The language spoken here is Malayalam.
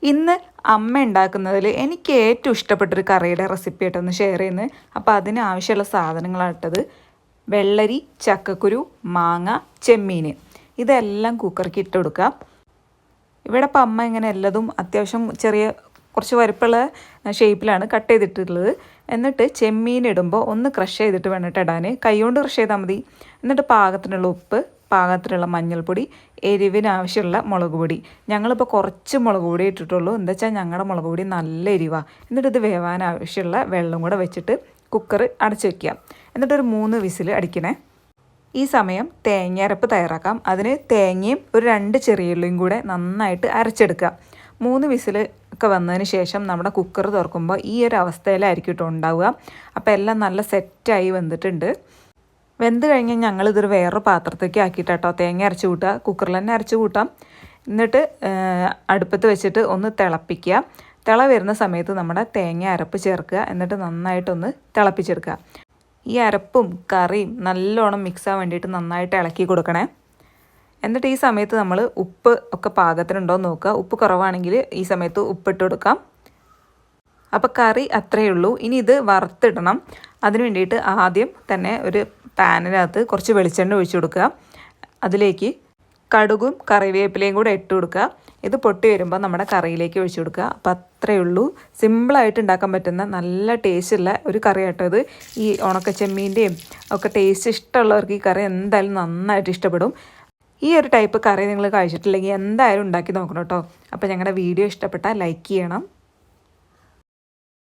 ഇന്ന് അമ്മ ഉണ്ടാക്കുന്നതിൽ എനിക്ക് ഏറ്റവും ഇഷ്ടപ്പെട്ടൊരു കറിയുടെ റെസിപ്പി ആയിട്ടൊന്ന് ഷെയർ ചെയ്യുന്നത്. അപ്പോൾ അതിന് ആവശ്യമുള്ള സാധനങ്ങളായിട്ടത് വെള്ളരി, ചക്കക്കുരു, മാങ്ങ, ചെമ്മീൻ. ഇതെല്ലാം കുക്കറിക്ക് ഇട്ട് കൊടുക്കുക. ഇവിടെ ഇപ്പം അമ്മ ഇങ്ങനെ എല്ലതും അത്യാവശ്യം കുറച്ച് വലുപ്പമുള്ള ഷേപ്പിലാണ് കട്ട് ചെയ്തിട്ടുള്ളത്. എന്നിട്ട് ചെമ്മീൻ ഇടുമ്പോൾ ഒന്ന് ക്രഷ് ചെയ്തിട്ട് വേണ്ടിട്ട് ഇടാൻ, കൈകൊണ്ട് ക്രഷ് ചെയ്താൽ മതി. എന്നിട്ട് പാകത്തിനുള്ള ഉപ്പ്, പാകത്തിനുള്ള മഞ്ഞൾപ്പൊടി, എരിവിന് ആവശ്യമുള്ള മുളക് പൊടി. ഞങ്ങളിപ്പോൾ കുറച്ച് മുളക് പൊടി ഇട്ടിട്ടുള്ളൂ, എന്താ വെച്ചാൽ ഞങ്ങളുടെ മുളക് പൊടി നല്ല എരിവാണ്. എന്നിട്ട് ഇത് വേവാൻ ആവശ്യമുള്ള വെള്ളം കൂടെ വെച്ചിട്ട് കുക്കർ അടച്ച് വയ്ക്കുക. എന്നിട്ടൊരു 3 വിസിൽ അടിക്കണേ. ഈ സമയം തേങ്ങ അരപ്പ് തയ്യാറാക്കാം. അതിന് തേങ്ങയും ഒരു 2 ചെറിയ ഉള്ളിയും കൂടെ നന്നായിട്ട് അരച്ചെടുക്കുക. 3 വിസിൽ ഒക്കെ വന്നതിന് ശേഷം നമ്മുടെ കുക്കർ തുറക്കുമ്പോൾ ഈ ഒരു അവസ്ഥയിലായിരിക്കും കേട്ടോ ഉണ്ടാവുക. അപ്പോൾ എല്ലാം നല്ല സെറ്റായി വന്നിട്ടുണ്ട്. വെന്ത് കഴിഞ്ഞാൽ ഞങ്ങളിതൊരു വേറൊരു പാത്രത്തേക്ക് ആക്കിയിട്ടാട്ടോ തേങ്ങ അരച്ച് കൂട്ടുക. കുക്കറിൽ തന്നെ അരച്ച് കൂട്ടാം. എന്നിട്ട് അടുപ്പത്ത് വെച്ചിട്ട് ഒന്ന് തിളപ്പിക്കുക. തിള വരുന്ന സമയത്ത് നമ്മുടെ തേങ്ങ അരപ്പ് ചേർക്കുക. എന്നിട്ട് നന്നായിട്ടൊന്ന് തിളപ്പിച്ചെടുക്കുക. ഈ അരപ്പും കറിയും നല്ലോണം മിക്സാൻ വേണ്ടിയിട്ട് നന്നായിട്ട് ഇളക്കി കൊടുക്കണേ. എന്നിട്ട് ഈ സമയത്ത് നമ്മൾ ഉപ്പ് ഒക്കെ പാകത്തിനുണ്ടോ എന്ന് നോക്കുക. ഉപ്പ് കുറവാണെങ്കിൽ ഈ സമയത്ത് ഉപ്പിട്ട് കൊടുക്കാം. അപ്പോൾ കറി അത്രയേ ഉള്ളൂ. ഇനി ഇത് വറുത്തിടണം. അതിന് വേണ്ടിയിട്ട് ആദ്യം തന്നെ ഒരു പാനിനകത്ത് കുറച്ച് വെളിച്ചെണ്ണ ഒഴിച്ചു കൊടുക്കുക. അതിലേക്ക് കടുകും കറിവേപ്പിലയും കൂടെ ഇട്ട് കൊടുക്കുക. ഇത് പൊട്ടി വരുമ്പോൾ നമ്മുടെ കറിയിലേക്ക് ഒഴിച്ചു കൊടുക്കുക. അപ്പോൾ അത്രയേ ഉള്ളൂ. സിമ്പിളായിട്ട് ഉണ്ടാക്കാൻ പറ്റുന്ന നല്ല ടേസ്റ്റുള്ള ഒരു കറി ആട്ടോ ഇത്. ഈ ഉണക്കച്ചെമ്മീൻ്റെയും ഒക്കെ ടേസ്റ്റ് ഇഷ്ടമുള്ളവർക്ക് ഈ കറി എന്തായാലും നന്നായിട്ട് ഇഷ്ടപ്പെടും. ഈ ഒരു ടൈപ്പ് കറി നിങ്ങൾ കഴിച്ചിട്ടില്ലെങ്കിൽ എന്തായാലും ഉണ്ടാക്കി നോക്കണം കേട്ടോ. അപ്പോൾ ഞങ്ങളുടെ വീഡിയോ ഇഷ്ടപ്പെട്ടാൽ ലൈക്ക് ചെയ്യണം.